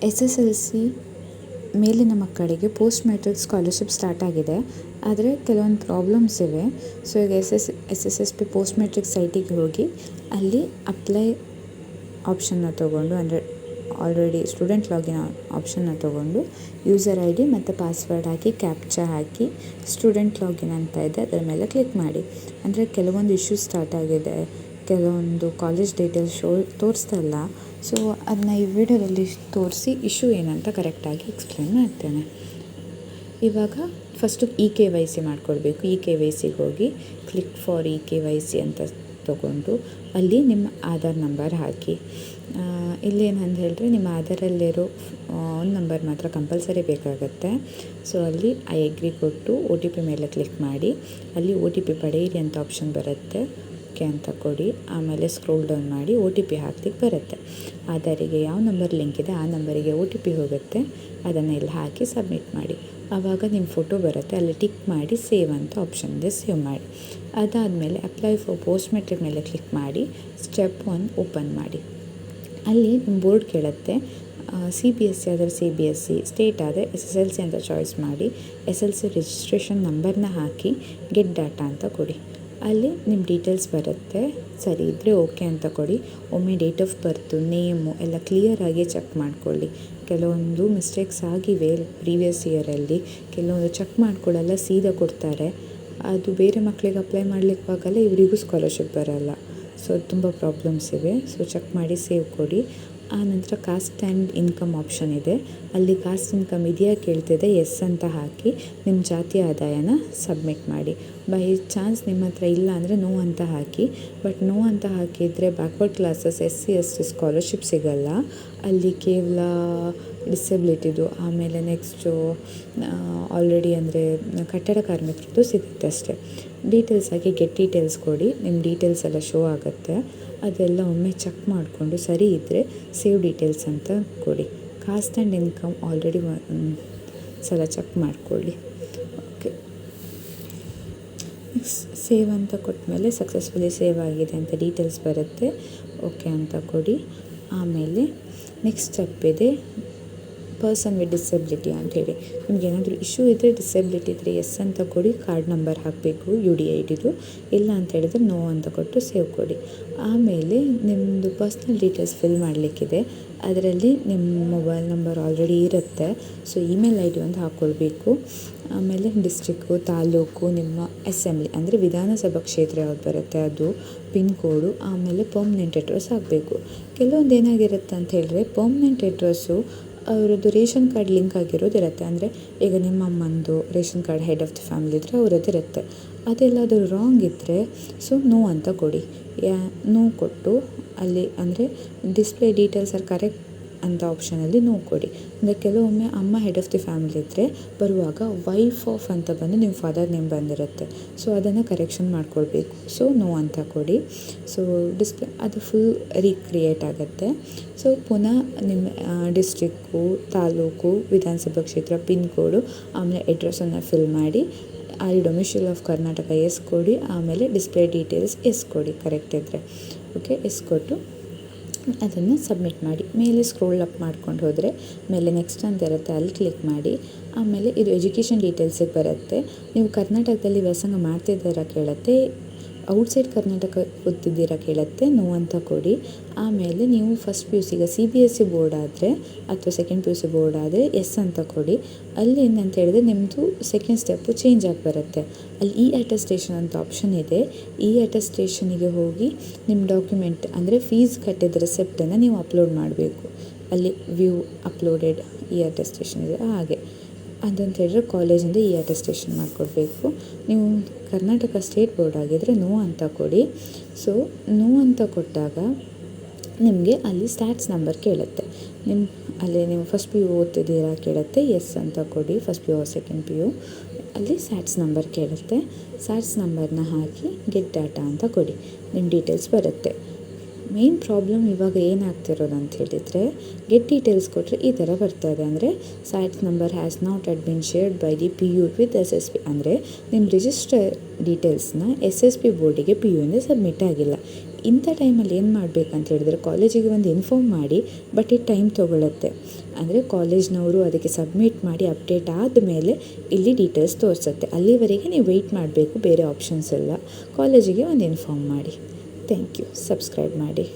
SSLC ಮೇಲಿನ ಮಕ್ಕಳಿಗೆ post matric scholarship start ಆಗಿದೆ. ಆದರೆ ಕೆಲವೊಂದು ಪ್ರಾಬ್ಲಮ್ಸ್ ಇವೆ. ಸೊ ಈಗ SSSP ಪೋಸ್ಟ್ ಮೆಟ್ರಿಕ್ ಸೈಟಿಗೆ ಹೋಗಿ ಅಲ್ಲಿ ಅಪ್ಲೈ ಆಪ್ಷನ್ನ ತೊಗೊಂಡು, ಅಂದರೆ ಆಲ್ರೆಡಿ ಸ್ಟೂಡೆಂಟ್ ಲಾಗಿನ್ ಆಪ್ಷನ್ನ ತೊಗೊಂಡು ಯೂಸರ್ ID ಮತ್ತು ಪಾಸ್ವರ್ಡ್ ಹಾಕಿ ಕ್ಯಾಪ್ಚಾ ಹಾಕಿ ಸ್ಟೂಡೆಂಟ್ ಲಾಗಿನ್ ಅಂತ ಇದೆ, ಅದರ ಮೇಲೆ ಕ್ಲಿಕ್ ಮಾಡಿ. ಅಂದರೆ ಕೆಲವೊಂದು ಇಶ್ಯೂಸ್ ಸ್ಟಾರ್ಟ್ ಆಗಿದೆ, ಕೆಲವೊಂದು ಕಾಲೇಜ್ ಡೀಟೇಲ್ಸ್ ತೋರಿಸ್ತಾ ಇಲ್ಲ. ಸೊ ಅದನ್ನ ಈ ವಿಡಿಯೋದಲ್ಲಿ ತೋರಿಸಿ ಇಶ್ಯೂ ಏನಂತ ಕರೆಕ್ಟಾಗಿ ಎಕ್ಸ್ಪ್ಲೇನ್ ಮಾಡ್ತೇನೆ. ಇವಾಗ ಫಸ್ಟು KYC ಮಾಡ್ಕೊಳ್ಬೇಕು. KYCಗೆ ಹೋಗಿ ಕ್ಲಿಕ್ ಫಾರ್ KYC ಅಂತ ತೊಗೊಂಡು ಅಲ್ಲಿ ನಿಮ್ಮ ಆಧಾರ್ ನಂಬರ್ ಹಾಕಿ. ಇಲ್ಲಿ ಏನಂತ ಹೇಳಿದ್ರೆ ನಿಮ್ಮ ಆಧಾರಲ್ಲಿರೋ ಒಂದು ನಂಬರ್ ಮಾತ್ರ ಕಂಪಲ್ಸರಿ ಬೇಕಾಗುತ್ತೆ. ಸೊ ಅಲ್ಲಿ ಐ ಅಗ್ರಿ ಕೊಟ್ಟು OTP ಮೇಲೆ ಕ್ಲಿಕ್ ಮಾಡಿ. ಅಲ್ಲಿ OTP ಪಡೆಯಿರಿ ಅಂತ ಆಪ್ಷನ್ ಬರುತ್ತೆ, ಓಕೆ ಅಂತ ಕೊಡಿ. ಆಮೇಲೆ ಸ್ಕ್ರೋಲ್ ಡೌನ್ ಮಾಡಿ OTP ಹಾಕ್ಲಿಕ್ಕೆ ಬರುತ್ತೆ. ಆಧಾರಿಗೆ ಯಾವ ನಂಬರ್ ಲಿಂಕ್ ಇದೆ ಆ ನಂಬರಿಗೆ OTP ಹೋಗುತ್ತೆ, ಅದನ್ನು ಇಲ್ಲಿ ಹಾಕಿ ಸಬ್ಮಿಟ್ ಮಾಡಿ. ಆವಾಗ ನಿಮ್ಮ ಫೋಟೋ ಬರುತ್ತೆ, ಅಲ್ಲಿ ಟಿಕ್ ಮಾಡಿ ಸೇವ್ ಅಂತ ಆಪ್ಷನ್ ಇದೆ, ಸೇವ್ ಮಾಡಿ. ಅದಾದಮೇಲೆ ಅಪ್ಲೈ ಫಾರ್ ಪೋಸ್ಟ್ ಮೆಟ್ರಿಕ್ ಮೇಲೆ ಕ್ಲಿಕ್ ಮಾಡಿ ಸ್ಟೆಪ್ 1 ಓಪನ್ ಮಾಡಿ. ಅಲ್ಲಿ ನಿಮ್ಮ ಬೋರ್ಡ್ ಕೇಳುತ್ತೆ. CBSE ಆದರೆ CBSE, ಸ್ಟೇಟ್ ಆದರೆ SSLC ಅಂತ ಚಾಯ್ಸ್ ಮಾಡಿ. SSLC ರಿಜಿಸ್ಟ್ರೇಷನ್ ನಂಬರ್ನ ಹಾಕಿ ಗೆಟ್ ಡಾಟಾ ಅಂತ ಕೊಡಿ. ಅಲ್ಲಿ ನಿಮ್ಮ ಡೀಟೇಲ್ಸ್ ಬರುತ್ತೆ, ಸರಿ ಇದ್ದರೆ ಓಕೆ ಅಂತ ಕೊಡಿ. ಒಮ್ಮೆ ಡೇಟ್ ಆಫ್ ಬರ್ತು, ನೇಮು ಎಲ್ಲ ಕ್ಲಿಯರಾಗಿ ಚೆಕ್ ಮಾಡಿಕೊಳ್ಳಿ. ಕೆಲವೊಂದು ಮಿಸ್ಟೇಕ್ಸ್ ಆಗಿವೆ ಪ್ರೀವಿಯಸ್ ಇಯರಲ್ಲಿ, ಕೆಲವೊಂದು ಚೆಕ್ ಮಾಡ್ಕೊಳ್ಳಲ್ಲ, ಸೀದಾ ಕೊಡ್ತಾರೆ. ಅದು ಬೇರೆ ಮಕ್ಕಳಿಗೆ ಅಪ್ಲೈ ಮಾಡಲಿಕ್ಕಾಗಲ್ಲ, ಇವರಿಗೂ ಸ್ಕಾಲರ್ಶಿಪ್ ಬರೋಲ್ಲ. ಸೊ ತುಂಬ ಪ್ರಾಬ್ಲಮ್ಸ್ ಇವೆ. ಸೊ ಚೆಕ್ ಮಾಡಿ ಸೇವ್ ಕೊಡಿ. ಆನಂತರ ಕಾಸ್ಟ್ ಆ್ಯಂಡ್ ಇನ್ಕಮ್ ಆಪ್ಷನ್ ಇದೆ, ಅಲ್ಲಿ ಕಾಸ್ಟ್ ಇನ್ಕಮ್ ಇದೆಯಾ ಕೇಳ್ತಿದೆ, ಎಸ್ ಅಂತ ಹಾಕಿ ನಿಮ್ಮ ಜಾತಿ ಆದಾಯನ ಸಬ್ಮಿಟ್ ಮಾಡಿ. ಬೈ ಚಾನ್ಸ್ ನಿಮ್ಮ ಹತ್ರ ಇಲ್ಲ ಅಂದರೆ ನೋ ಅಂತ ಹಾಕಿ. ಬಟ್ ನೋ ಅಂತ ಹಾಕಿದರೆ backward classes SC ST scholarship ಸಿಗಲ್ಲ. ಅಲ್ಲಿ ಕೇವಲ ಡಿಸೆಬಿಲಿಟಿದು, ಆಮೇಲೆ ನೆಕ್ಸ್ಟು ಆಲ್ರೆಡಿ ಅಂದರೆ ಕಟ್ಟಡ ಕಾರ್ಮಿಕರದ್ದು ಸಿಗುತ್ತೆ ಅಷ್ಟೇ. ಡೀಟೇಲ್ಸ್ ಆಗಿ ಗೆಟ್ ಡೀಟೇಲ್ಸ್ ಕೊಡಿ, ನಿಮ್ಮ ಡೀಟೇಲ್ಸ್ ಎಲ್ಲ ಶೋ ಆಗುತ್ತೆ. ಅದೆಲ್ಲ ಒಮ್ಮೆ ಚೆಕ್ ಮಾಡಿಕೊಂಡು ಸರಿ ಇದ್ದರೆ ಸೇವ್ ಡೀಟೇಲ್ಸ್ ಅಂತ ಕೊಡಿ. ಕಾಸ್ಟ್ ಆ್ಯಂಡ್ ಇನ್ಕಮ್ ಆಲ್ರೆಡಿ ಸಲ ಚೆಕ್ ಮಾಡಿಕೊಳ್ಳಿ. ಓಕೆ, ನೆಕ್ಸ್ಟ್ ಸೇವ್ ಅಂತ ಕೊಟ್ಟಮೇಲೆ ಸಕ್ಸಸ್ಫುಲಿ ಸೇವ್ ಆಗಿದೆ ಅಂತ ಡೀಟೇಲ್ಸ್ ಬರುತ್ತೆ, ಓಕೆ ಅಂತ ಕೊಡಿ. ಆಮೇಲೆ ನೆಕ್ಸ್ಟ್ ಸ್ಟೆಪ್ ಇದೆ ಪರ್ಸನ್ ವಿತ್ ಡಿಸೆಬಿಲಿಟಿ ಅಂಥೇಳಿ. ನಿಮ್ಗೆ ಏನಾದರೂ ಇಶ್ಯೂ ಇದ್ದರೆ, ಡಿಸೆಬಿಲಿಟಿ ಇದ್ದರೆ ಎಸ್ ಅಂತ ಕೊಡಿ, ಕಾರ್ಡ್ ನಂಬರ್ ಹಾಕಬೇಕು UDIDದು. ಇಲ್ಲ ಅಂತ ಹೇಳಿದ್ರೆ ನೋ ಅಂತ ಕೊಟ್ಟು ಸೇವ್ ಕೊಡಿ. ಆಮೇಲೆ ನಿಮ್ಮದು ಪರ್ಸ್ನಲ್ ಡೀಟೇಲ್ಸ್ ಫಿಲ್ ಮಾಡಲಿಕ್ಕಿದೆ. ಅದರಲ್ಲಿ ನಿಮ್ಮ ಮೊಬೈಲ್ ನಂಬರ್ ಆಲ್ರೆಡಿ ಇರುತ್ತೆ, ಸೊ ಇಮೇಲ್ ID ಒಂದು ಹಾಕ್ಕೊಳ್ಬೇಕು. ಆಮೇಲೆ ಡಿಸ್ಟ್ರಿಕ್ಕು, ತಾಲೂಕು, ನಿಮ್ಮ ಅಸೆಂಬ್ಲಿ ಅಂದರೆ ವಿಧಾನಸಭಾ ಕ್ಷೇತ್ರ ಯಾವ್ದು ಬರುತ್ತೆ ಅದು, ಪಿನ್ ಕೋಡು, ಆಮೇಲೆ ಪರ್ಮನೆಂಟ್ ಅಡ್ರೆಸ್ ಹಾಕಬೇಕು. ಕೆಲವೊಂದು ಏನಾಗಿರುತ್ತೆ ಅಂತ ಹೇಳಿದ್ರೆ ಪರ್ಮನೆಂಟ್ ಅಡ್ರೆಸ್ಸು ಅವರದ್ದು ರೇಷನ್ ಕಾರ್ಡ್ ಲಿಂಕ್ ಆಗಿರೋದಿರುತ್ತೆ. ಅಂದರೆ ಈಗ ನಿಮ್ಮ ಅಮ್ಮಂದು ration card head of the family ಇದ್ದರೆ ಅವರದ್ದಿರುತ್ತೆ. ಅದೆಲ್ಲದು ರಾಂಗ್ ಇದ್ದರೆ ಸೊ ನೋ ಅಂತ ಕೊಡಿ. ನೋ ಕೊಟ್ಟು ಅಲ್ಲಿ ಅಂದರೆ ಡಿಸ್ಪ್ಲೇ ಡೀಟೇಲ್ಸ್ ಆರ್ ಕರೆಕ್ಟ್ ಅಂತ ಆಪ್ಷನಲ್ಲಿ ನೋ ಕೊಡಿ. ಅಂದರೆ ಕೆಲವೊಮ್ಮೆ ಅಮ್ಮ ಹೆಡ್ ಆಫ್ ದಿ ಫ್ಯಾಮಿಲಿ ಇದ್ದರೆ ಬರುವಾಗ ವೈಫ್ ಆಫ್ ಅಂತ ಬಂದು ನಿಮ್ಮ ಫಾದರ್ ನೇಮ್ ಬಂದಿರುತ್ತೆ. ಸೊ ಅದನ್ನು ಕರೆಕ್ಷನ್ ಮಾಡ್ಕೊಳ್ಬೇಕು. ಸೊ ನೋ ಅಂತ ಕೊಡಿ. ಸೊ ಡಿಸ್ಪ್ಲೇ ಅದು ಫುಲ್ ರೀಕ್ರಿಯೇಟ್ ಆಗುತ್ತೆ. ಸೊ ಪುನಃ ನಿಮ್ಮ ಡಿಸ್ಟ್ರಿಕ್ಕು, ತಾಲೂಕು, ವಿಧಾನಸಭಾ ಕ್ಷೇತ್ರ, ಪಿನ್ ಕೋಡು, ಆಮೇಲೆ ಅಡ್ರೆಸ್ಸನ್ನು ಫಿಲ್ ಮಾಡಿ. ಅಲ್ಲಿ ಡೊಮಿಷಿಯಲ್ ಆಫ್ ಕರ್ನಾಟಕ ಎಸ್ ಕೊಡಿ. ಆಮೇಲೆ ಡಿಸ್ಪ್ಲೇ ಡೀಟೇಲ್ಸ್ ಎಸ್ ಕೊಡಿ ಕರೆಕ್ಟ್ ಇದ್ದರೆ. ಓಕೆ, ಎಸ್ ಕೊಟ್ಟು ಅದನ್ನು ಸಬ್ಮಿಟ್ ಮಾಡಿ. ಮೇಲೆ ಸ್ಕ್ರೋಲ್ ಅಪ್ ಮಾಡ್ಕೊಂಡು ಹೋದರೆ ಮೇಲೆ ನೆಕ್ಸ್ಟ್ ಅಂತ ಇರುತ್ತೆ, ಅಲ್ಲಿ ಕ್ಲಿಕ್ ಮಾಡಿ. ಆಮೇಲೆ ಇದು ಎಜುಕೇಷನ್ ಡೀಟೇಲ್ಸಿಗೆ ಬರುತ್ತೆ. ನೀವು ಕರ್ನಾಟಕದಲ್ಲಿ ವ್ಯಾಸಂಗ ಮಾಡ್ತಿದ್ದೀರಾ ಕೇಳುತ್ತೆ, ಔಟ್ಸೈಡ್ ಕರ್ನಾಟಕ ಓದ್ತಿದ್ದೀರಾ ಕೇಳುತ್ತೆ, ನೋ ಅಂತ ಕೊಡಿ. ಆಮೇಲೆ ನೀವು ಫಸ್ಟ್ PUC ಈಗ CBSE ಬೋರ್ಡ್ ಆದರೆ ಅಥವಾ ಸೆಕೆಂಡ್ PUC ಬೋರ್ಡ್ ಆದರೆ ಎಸ್ ಅಂತ ಕೊಡಿ. ಅಲ್ಲಿ ಏನಂತ ಹೇಳಿದ್ರೆ ನಿಮ್ಮದು ಸೆಕೆಂಡ್ ಸ್ಟೆಪ್ಪು ಚೇಂಜ್ ಆಗಿ ಬರುತ್ತೆ. ಅಲ್ಲಿ ಅಟೆಸ್ಟೇಷನ್ ಅಂತ ಆಪ್ಷನ್ ಇದೆ. ಅಟೆಸ್ಟೇಷನಿಗೆ ಹೋಗಿ ನಿಮ್ಮ ಡಾಕ್ಯುಮೆಂಟ್ ಅಂದರೆ ಫೀಸ್ ಕಟ್ಟಿದ ರೆಸಿಪ್ಟನ್ನು ನೀವು ಅಪ್ಲೋಡ್ ಮಾಡಬೇಕು. ಅಲ್ಲಿ ವ್ಯೂ ಅಪ್ಲೋಡೆಡ್ ಅಟೆಸ್ಟೇಷನ್ ಇದೆ ಹಾಗೆ. ಅದಂತ ಹೇಳಿದ್ರೆ ಕಾಲೇಜಿಂದ ಅಟೆಸ್ಟೇಷನ್ ಮಾಡಿಕೊಡ್ಬೇಕು. ನೀವು ಕರ್ನಾಟಕ ಸ್ಟೇಟ್ ಬೋರ್ಡ್ ಆಗಿದ್ದರೆ ನೋ ಅಂತ ಕೊಡಿ. ಸೊ ನೋ ಅಂತ ಕೊಟ್ಟಾಗ ನಿಮಗೆ ಅಲ್ಲಿ ಸ್ಟ್ಯಾಟ್ಸ್ ನಂಬರ್ ಕೇಳುತ್ತೆ. ಅಲ್ಲಿ ನೀವು ಫಸ್ಟ್ PU ಓದ್ತಿದ್ದೀರಾ ಕೇಳುತ್ತೆ, ಎಸ್ ಅಂತ ಕೊಡಿ. ಫಸ್ಟ್ PU ಸೆಕೆಂಡ್ PU ಅಲ್ಲಿ ಸ್ಟ್ಯಾಟ್ಸ್ ನಂಬರ್ ಕೇಳುತ್ತೆ. ಸ್ಟ್ಯಾಟ್ಸ್ ನಂಬರ್ನ ಹಾಕಿ ಗೆಟ್ ಡಾಟಾ ಅಂತ ಕೊಡಿ, ನಿಮ್ಮ ಡೀಟೇಲ್ಸ್ ಬರುತ್ತೆ. ಮೇನ್ ಪ್ರಾಬ್ಲಮ್ ಇವಾಗ ಏನಾಗ್ತಿರೋದು ಅಂತ ಹೇಳಿದರೆ ಗೆಟ್ ಡೀಟೇಲ್ಸ್ ಕೊಟ್ಟರೆ ಈ ಥರ ಬರ್ತದೆ. ಅಂದರೆ SATS number has not yet been shared by the PU with SSP. ಅಂದರೆ ನಿಮ್ಮ ರಿಜಿಸ್ಟರ್ ಡೀಟೇಲ್ಸ್ನ SSP ಬೋರ್ಡಿಗೆ PU ಇಂದ ಸಬ್ಮಿಟ್ ಆಗಿಲ್ಲ. ಇಂಥ ಟೈಮಲ್ಲಿ ಏನು ಮಾಡಬೇಕಂತ ಹೇಳಿದರೆ ಕಾಲೇಜಿಗೆ ಒಂದು ಇನ್ಫಾರ್ಮ್ ಮಾಡಿ, ಬಟ್ ಇದು ಟೈಮ್ ತೊಗೊಳುತ್ತೆ. ಅಂದರೆ ಕಾಲೇಜ್ನವರು ಅದಕ್ಕೆ ಸಬ್ಮಿಟ್ ಮಾಡಿ ಅಪ್ಡೇಟ್ ಆದಮೇಲೆ ಇಲ್ಲಿ ಡೀಟೇಲ್ಸ್ ತೋರಿಸುತ್ತೆ. ಅಲ್ಲಿವರೆಗೆ ನೀವು ವೆಯ್ಟ್ ಮಾಡಬೇಕು, ಬೇರೆ ಆಪ್ಷನ್ಸ್ ಇಲ್ಲ. ಕಾಲೇಜಿಗೆ ಒಂದು ಇನ್ಫಾರ್ಮ್ ಮಾಡಿ. Thank you. ಸಬ್ಸ್ಕ್ರೈಬ್ ಮಾಡಿ.